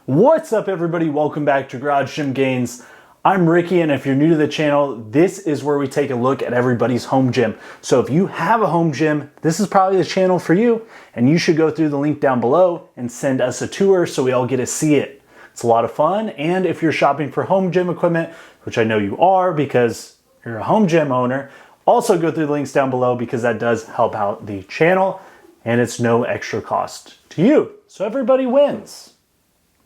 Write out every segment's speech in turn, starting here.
What's up, everybody? Welcome back to Garage Gym Gains. I'm Ricky, and if you're new to the channel, this is where we take a look at everybody's home gym. So if you have a home gym, this is probably the channel for you, and you should go through the link down below and send us a tour so we all get to see it. It's a lot of fun, and if you're shopping for home gym equipment, which I know you are because you're a home gym owner, also go through the links down below because that does help out the channel, and it's no extra cost to you. So everybody wins.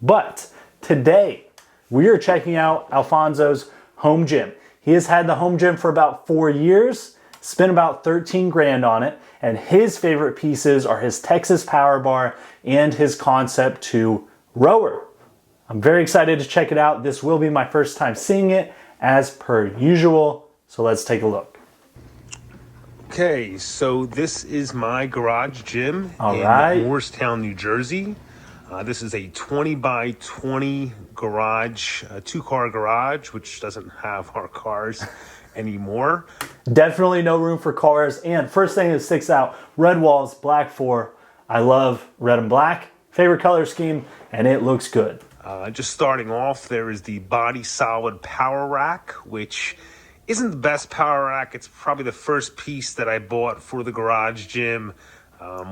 But today, we are checking out Alfonso's home gym. He has had the home gym for about 4 years, spent about 13 grand on it, and his favorite pieces are his Texas Power Bar and his Concept 2 rower. I'm very excited to check it out. This will be my first time seeing it, as per usual, so let's take a look. Okay, so this is my garage gym in Morristown, New Jersey. This is a 20 by 20 garage, two-car garage, which doesn't have our cars anymore. Definitely no room for cars. And first thing that sticks out, red walls, black floor. I love red and black. Favorite color scheme, and it looks good. Just starting off, there is the Body Solid Power Rack, which isn't the best power rack. It's probably the first piece that I bought for the garage gym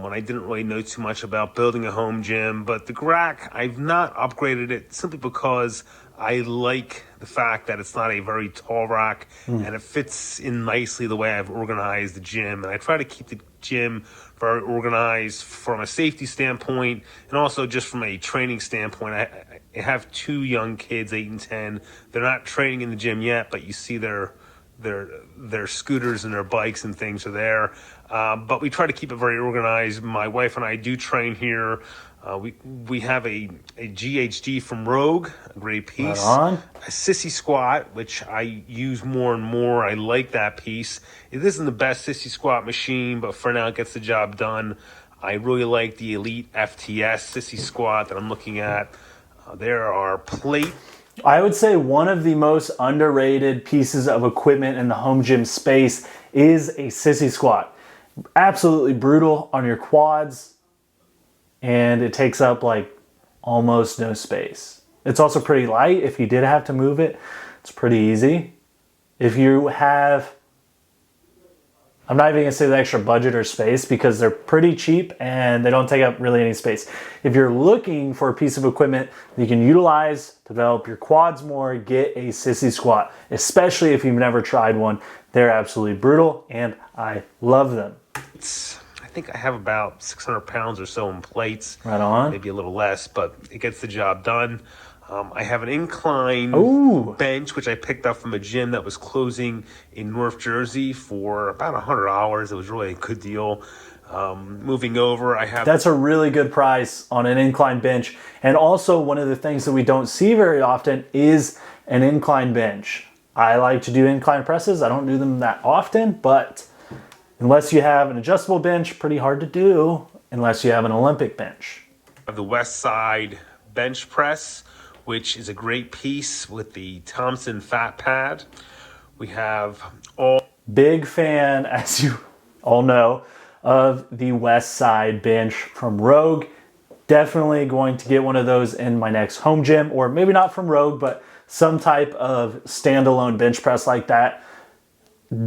when I didn't really know too much about building a home gym. But the rack, I've not upgraded it simply because I like the fact that it's not a very tall rack and it fits in nicely the way I've organized the gym. And I try to keep the gym very organized from a safety standpoint and also just from a training standpoint. I have two young kids, 8 and 10. They're not training in the gym yet, but you see their scooters and their bikes and things are there. But we try to keep it very organized. My wife and I do train here. We have a GHD from Rogue, a great piece. Right on. A sissy squat, which I use more and more. I like that piece. It isn't the best sissy squat machine, but for now it gets the job done. I really like the Elite FTS sissy squat that I'm looking at. There are plate. I would say one of the most underrated pieces of equipment in the home gym space is a sissy squat. Absolutely brutal on your quads, and it takes up like almost no space. It's also pretty light. If you did have to move it, it's pretty easy. If you have, I'm not even gonna say the extra budget or space because they're pretty cheap and they don't take up really any space. If you're looking for a piece of equipment that you can utilize to develop your quads more, get a sissy squat, especially if you've never tried one. They're absolutely brutal and I love them. I think I have about 600 pounds or so in plates. Right on. Maybe a little less, but it gets the job done. I have an incline bench, which I picked up from a gym that was closing in North Jersey for about $100. It was really a good deal. Moving over, I have... That's a really good price on an incline bench. And also one of the things that we don't see very often is an incline bench. I like to do incline presses. I don't do them that often, but unless you have an adjustable bench, pretty hard to do unless you have an Olympic bench. The West Side bench press, which is a great piece with the Thompson fat pad. We have all... Big fan, as you all know, of the West Side bench from Rogue. Definitely going to get one of those in my next home gym, or maybe not from Rogue, but some type of standalone bench press like that.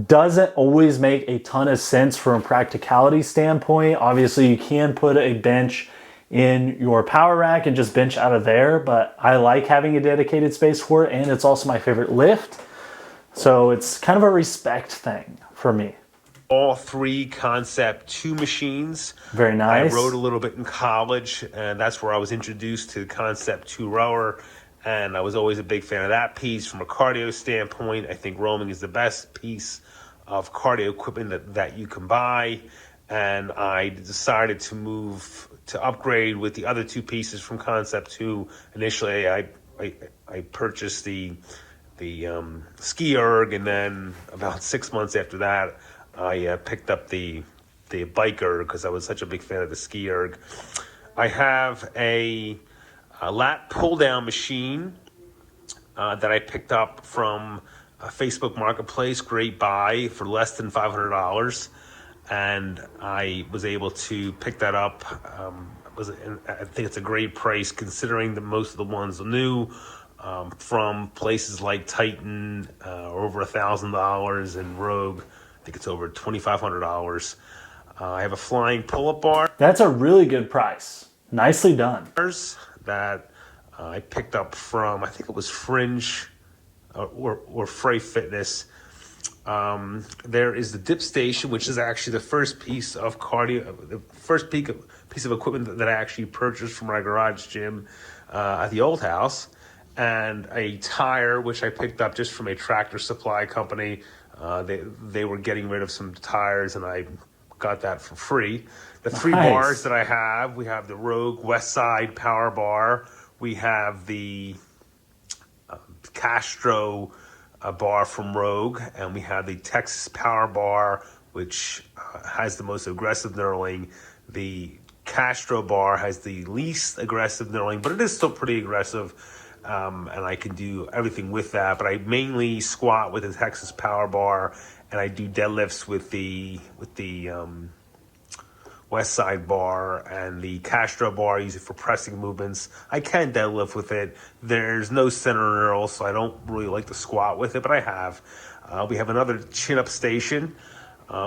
Doesn't always make a ton of sense from a practicality standpoint. Obviously, you can put a bench in your power rack and just bench out of there, but I like having a dedicated space for it, and it's also my favorite lift. So it's kind of a respect thing for me. All 3 Concept 2 machines. Very nice. I rode a little bit in college, and that's where I was introduced to the Concept 2 rower, and I was always a big fan of that piece. From a cardio standpoint, I think roaming is the best piece of cardio equipment that you can buy, and I decided to upgrade with the other 2 pieces from Concept 2. Initially, I purchased the ski erg, and then about 6 months after that, I picked up the bike erg because I was such a big fan of the ski erg. I have a lat pull down machine that I picked up from a Facebook Marketplace. Great buy for less than $500. And I was able to pick that up I think it's a great price considering that most of the ones are new, from places like Titan, are over $1,000, and Rogue, I think it's over $2,500. I have a flying pull-up bar That's a really good price. Nicely done. that I picked up from, I think it was Fringe, or Frey Fitness. There is the dip station, which is actually the first piece of piece of equipment that I actually purchased from my garage gym at the old house, and a tire which I picked up just from a Tractor Supply company. They were getting rid of some tires, and I got that for free. The three bars that I have, we have the Rogue West Side Power Bar, we have the Castro bar from Rogue, and we have the Texas Power Bar, which has the most aggressive knurling. The Castro bar has the least aggressive knurling, but it is still pretty aggressive, and I can do everything with that. But I mainly squat with the Texas Power Bar, and I do deadlifts with the West Side bar, and the Castro bar. I use it for pressing movements. I can deadlift with it. There's no center knurl, so I don't really like to squat with it, but I have. We have another chin-up station.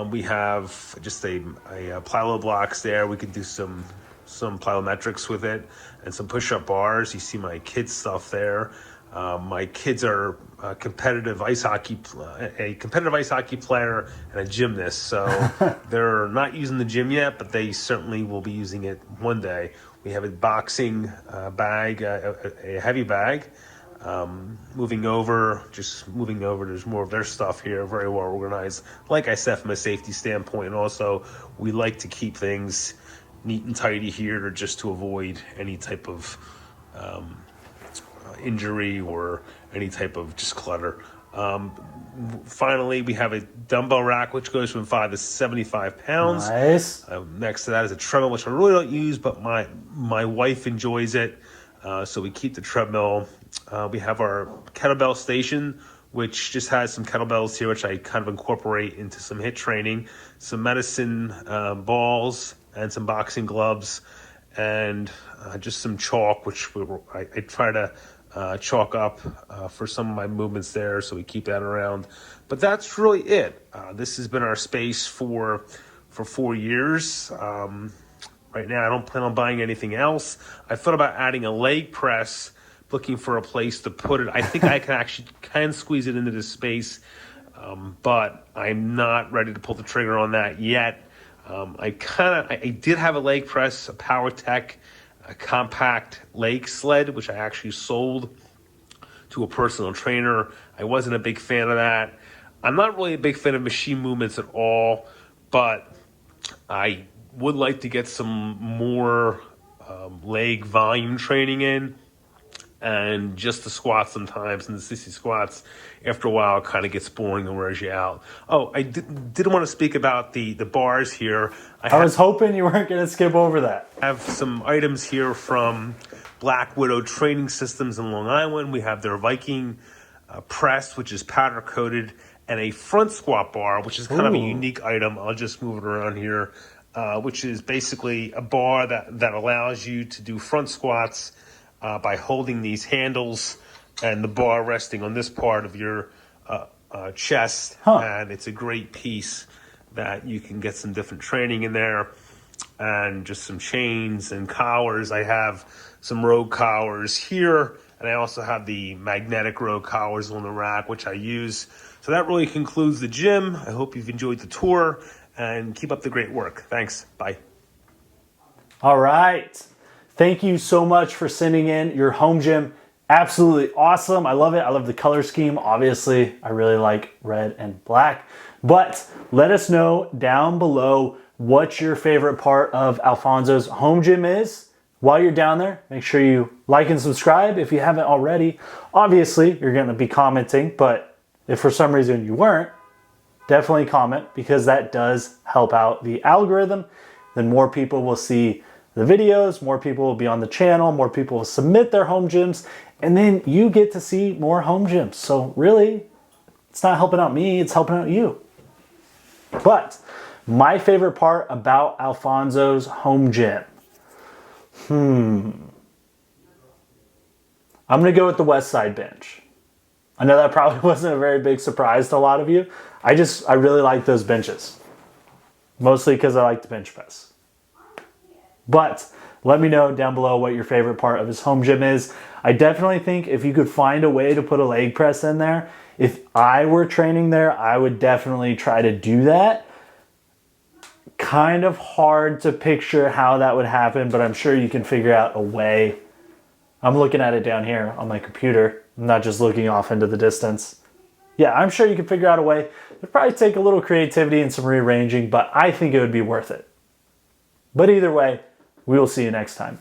We have just a plyo blocks there. We can do some plyometrics with it, and some push-up bars. You see my kids' stuff there. My kids are a competitive ice hockey player and a gymnast, so they're not using the gym yet, but they certainly will be using it one day. We have a boxing bag, a heavy bag. Moving over, there's more of their stuff here, very well organized. Like I said, from a safety standpoint, and also we like to keep things neat and tidy here, just to avoid any type of injury or any type of just clutter. Finally, we have a dumbbell rack, which goes from 5 to 75 pounds. Nice. Next to that is a treadmill, which I really don't use, but my wife enjoys it, so we keep the treadmill. We have our kettlebell station, which just has some kettlebells here, which I kind of incorporate into some HIIT training, some medicine balls, and some boxing gloves, and just some chalk, which I try to chalk up for some of my movements there, so we keep that around. But that's really it. This has been our space for 4 years. Right now, I don't plan on buying anything else. I thought about adding a leg press, looking for a place to put it. I think I can squeeze it into this space, but I'm not ready to pull the trigger on that yet. I did have a leg press, a PowerTech, a compact leg sled, which I actually sold to a personal trainer. I wasn't a big fan of that. I'm not really a big fan of machine movements at all, but I would like to get some more leg volume training in, and just the squats sometimes, and the sissy squats after a while kind of gets boring and wears you out. Oh, I did want to speak about the bars here. I was hoping you weren't going to skip over that. I have some items here from Black Widow Training Systems in Long Island. We have their Viking press, which is powder coated, and a front squat bar, which is kind of a unique item. I'll just move it around here, which is basically a bar that allows you to do front squats by holding these handles and the bar resting on this part of your chest. And it's a great piece that you can get some different training in there, and just some chains and collars. I have some Rogue collars here, and I also have the magnetic Rogue collars on the rack, which I use. So that really concludes the gym. I hope you've enjoyed the tour, and keep up the great work. Thanks. Bye. All right. Thank you so much for sending in your home gym. Absolutely awesome. I love it. I love the color scheme. Obviously, I really like red and black. But let us know down below what your favorite part of Alfonso's home gym is. While you're down there, make sure you like and subscribe if you haven't already. Obviously, you're going to be commenting, but if for some reason you weren't, definitely comment, because that does help out the algorithm. Then more people will see the videos, more people will be on the channel, more people will submit their home gyms, and then you get to see more home gyms. So really, it's not helping out me, it's helping out you. But my favorite part about Alfonso's home gym, I'm going to go with the West Side bench. I know that probably wasn't a very big surprise to a lot of you. I really like those benches. Mostly because I like the bench press. But let me know down below what your favorite part of his home gym is. I definitely think if you could find a way to put a leg press in there, if I were training there, I would definitely try to do that. Kind of hard to picture how that would happen, but I'm sure you can figure out a way. I'm looking at it down here on my computer. I'm not just looking off into the distance. Yeah, I'm sure you can figure out a way. It'd probably take a little creativity and some rearranging, but I think it would be worth it. But either way, we will see you next time.